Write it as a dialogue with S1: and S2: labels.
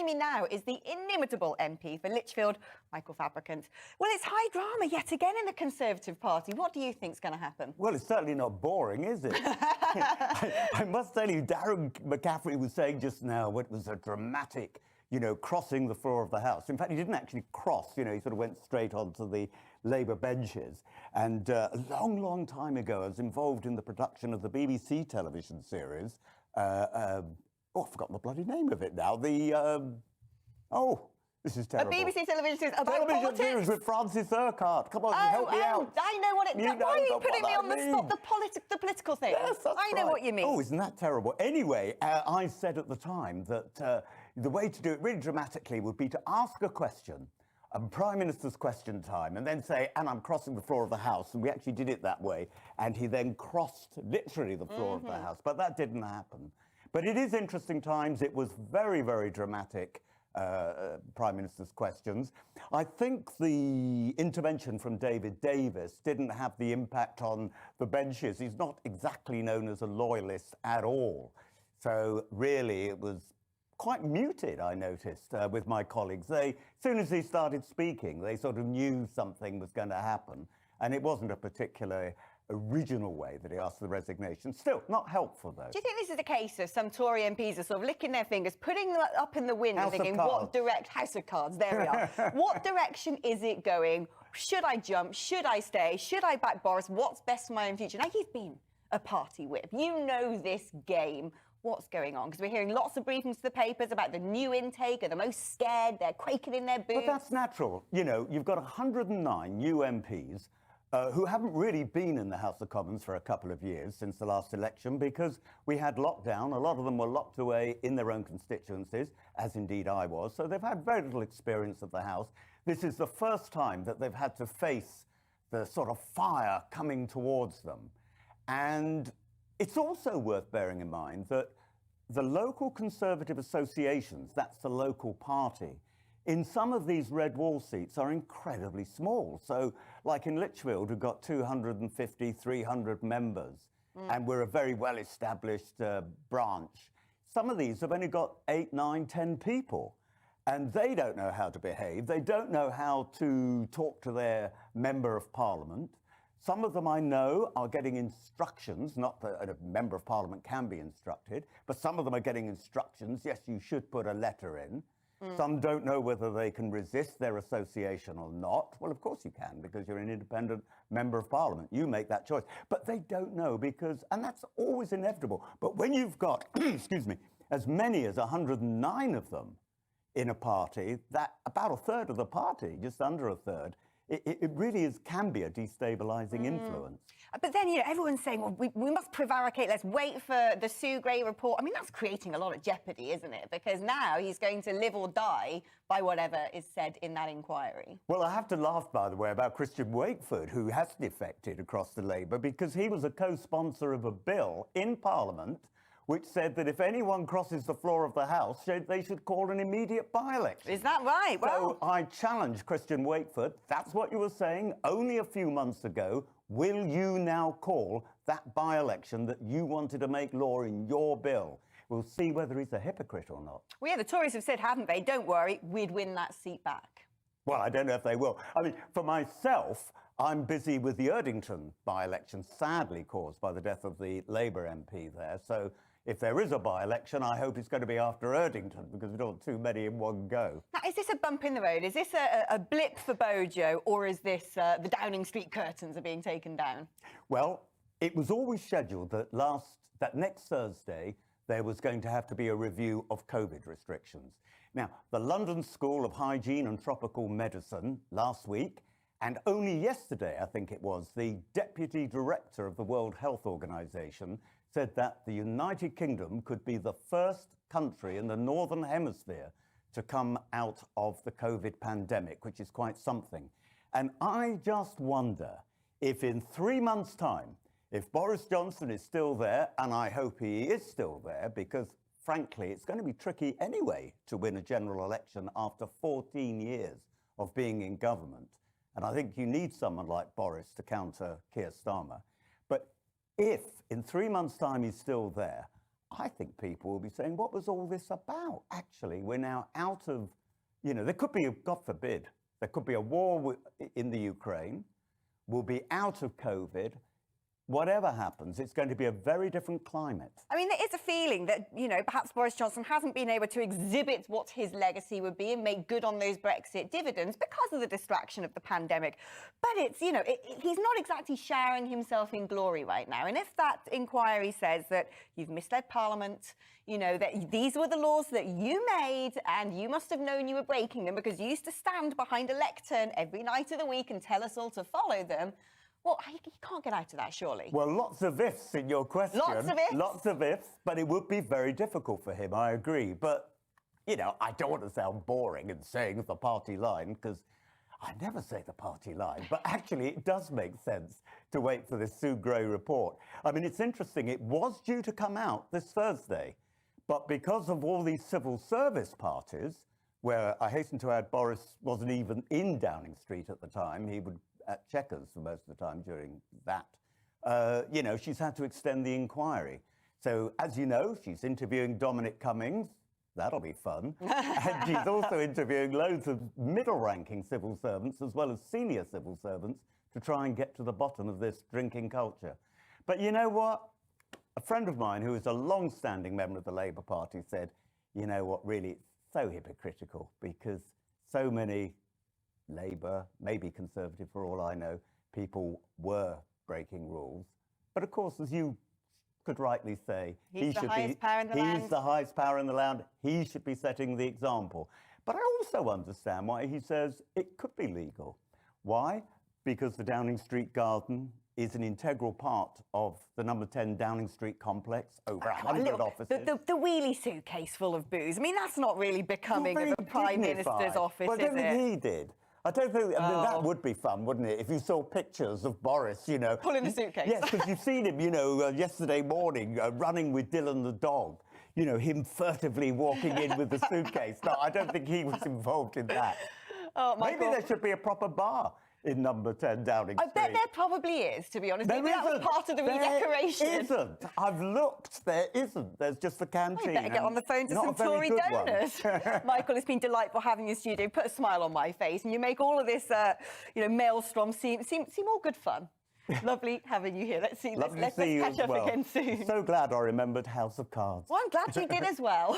S1: Joining me now is the inimitable MP for Lichfield, Michael Fabricant. Well, it's high drama yet again in the Conservative Party. What do you think's going to happen?
S2: Well, it's certainly not boring, is it? I must tell you, Darren McCaffrey was saying just now what was a dramatic, crossing the floor of the House. In fact, he didn't actually cross, he sort of went straight onto the Labour benches. And a long, long time ago, I was involved in the production of the BBC television series. I've forgotten the bloody name of it now. This is terrible.
S1: A BBC television series about
S2: television
S1: politics?
S2: series with Francis Urquhart. Come on, help me out.
S1: I know what it is. Why are you putting me on the spot? The political thing.
S2: Yes, that's
S1: I know what you mean.
S2: Oh, isn't that terrible? Anyway, I said at the time that the way to do it really dramatically would be to ask a question, Prime Minister's question time, and then say, and I'm crossing the floor of the House. And we actually did it that way. And he then crossed literally the floor of the House. But that didn't happen. But it is interesting times. It was very, very dramatic, Prime Minister's questions. I think the intervention from David Davis didn't have the impact on the benches. He's not exactly known as a loyalist at all. So really, it was quite muted, I noticed, with my colleagues. As soon as he started speaking, they sort of knew something was going to happen. And it wasn't a particularly original way that he asked for the resignation. Still, not helpful, though.
S1: Do you think this is a case of some Tory MPs are sort of licking their fingers, putting them up in the wind and thinking, House of Cards, there we are. What direction is it going? Should I jump? Should I stay? Should I back Boris? What's best for my own future? Now, you've been a party whip. You know this game. What's going on? Because we're hearing lots of briefings to the papers about the new intake, are the most scared, they're quaking in their boots.
S2: But that's natural. You've got 109 new MPs who haven't really been in the House of Commons for a couple of years since the last election because we had lockdown. A lot of them were locked away in their own constituencies, as indeed I was. So they've had very little experience of the House. This is the first time that they've had to face the sort of fire coming towards them. And it's also worth bearing in mind that the local Conservative associations, that's the local party, in some of these red wall seats are incredibly small. So like in Lichfield, we've got 250, 300 members, and we're a very well-established branch. Some of these have only got 8, 9, 10 people, and they don't know how to behave. They don't know how to talk to their member of parliament. Some of them I know are getting instructions, not that a member of parliament can be instructed, but some of them are getting instructions, yes, you should put a letter in. Some don't know whether they can resist their association or not. Well, of course you can, because you're an independent member of parliament. You make that choice. But they don't know because, and that's always inevitable. But when you've got, excuse me, as many as 109 of them in a party, that about a third of the party, just under a third, it really can be a destabilising influence.
S1: But then, everyone's saying, well, we must prevaricate, let's wait for the Sue Gray report. I mean, that's creating a lot of jeopardy, isn't it? Because now he's going to live or die by whatever is said in that inquiry.
S2: Well, I have to laugh, by the way, about Christian Wakeford, who has defected across the Labour, because he was a co-sponsor of a bill in Parliament which said that if anyone crosses the floor of the House, they should call an immediate by-election.
S1: Is that right?
S2: So I challenge Christian Wakeford. That's what you were saying only a few months ago. Will you now call that by-election that you wanted to make law in your bill? We'll see whether he's a hypocrite or not.
S1: Well, yeah, the Tories have said, haven't they? Don't worry, we'd win that seat back.
S2: Well, I don't know if they will. I mean, for myself, I'm busy with the Erdington by-election, sadly caused by the death of the Labour MP there. So if there is a by-election, I hope it's going to be after Erdington, because we don't want too many in one go.
S1: Now, is this a bump in the road? Is this a blip for Bojo, or is this the Downing Street curtains are being taken down?
S2: Well, it was always scheduled that next Thursday there was going to have to be a review of COVID restrictions. Now, the London School of Hygiene and Tropical Medicine last week, and only yesterday, I think it was, the Deputy Director of the World Health Organization said that the United Kingdom could be the first country in the Northern Hemisphere to come out of the COVID pandemic, which is quite something. And I just wonder if in 3 months' time, if Boris Johnson is still there, and I hope he is still there, because frankly, it's going to be tricky anyway to win a general election after 14 years of being in government. And I think you need someone like Boris to counter Keir Starmer. But if in 3 months' time he's still there, I think people will be saying, what was all this about? Actually, we're now out of, there could be, God forbid, there could be a war in the Ukraine. We'll be out of COVID. Whatever happens, it's going to be a very different climate.
S1: I mean, there is a feeling that, perhaps Boris Johnson hasn't been able to exhibit what his legacy would be and make good on those Brexit dividends because of the distraction of the pandemic. But it's, he's not exactly showering himself in glory right now. And if that inquiry says that you've misled Parliament, that these were the laws that you made and you must have known you were breaking them because you used to stand behind a lectern every night of the week and tell us all to follow them, well, you can't get out of that, surely.
S2: Well, lots of ifs in your question.
S1: Lots of ifs.
S2: Lots of ifs, but it would be very difficult for him, I agree. But, I don't want to sound boring in saying the party line, because I never say the party line, but actually it does make sense to wait for this Sue Gray report. I mean, it's interesting, it was due to come out this Thursday, but because of all these civil service parties, where I hasten to add Boris wasn't even in Downing Street at the time, he would at Chequers for most of the time during that, she's had to extend the inquiry. So, as you know, she's interviewing Dominic Cummings. That'll be fun. And she's also interviewing loads of middle-ranking civil servants as well as senior civil servants to try and get to the bottom of this drinking culture. But you know what? A friend of mine who is a long-standing member of the Labour Party said, you know what, really, it's so hypocritical because so many Labour, maybe Conservative for all I know, people were breaking rules. But of course, as you could rightly say,
S1: he's the highest power in the land.
S2: He's the highest power in the land. He should be setting the example. But I also understand why he says it could be legal. Why? Because the Downing Street garden is an integral part of the number 10 Downing Street complex, over 100 offices.
S1: The wheelie suitcase full of booze. I mean, that's not really becoming of a Prime Minister's office,
S2: but
S1: is
S2: I don't think he did. I don't think, I mean, that would be fun, wouldn't it? If you saw pictures of Boris,
S1: pulling the suitcase.
S2: Yes, because you've seen him, yesterday morning, running with Dylan the dog. Him furtively walking in with the suitcase. No, I don't think he was involved in that.
S1: Oh,
S2: Maybe there should be a proper bar in number 10 Downing Street.
S1: I bet there probably is, to be honest. Maybe that was part of the redecoration.
S2: There isn't. I've looked. There isn't. There's just a canteen.
S1: You better get on the phone to some Tory donors. Michael, it's been delightful having you in the studio. Put a smile on my face, and you make all of this, maelstrom seem all good fun. Lovely having you here. Let's catch up again soon.
S2: So glad I remembered House of Cards.
S1: Well, I'm glad you did as well.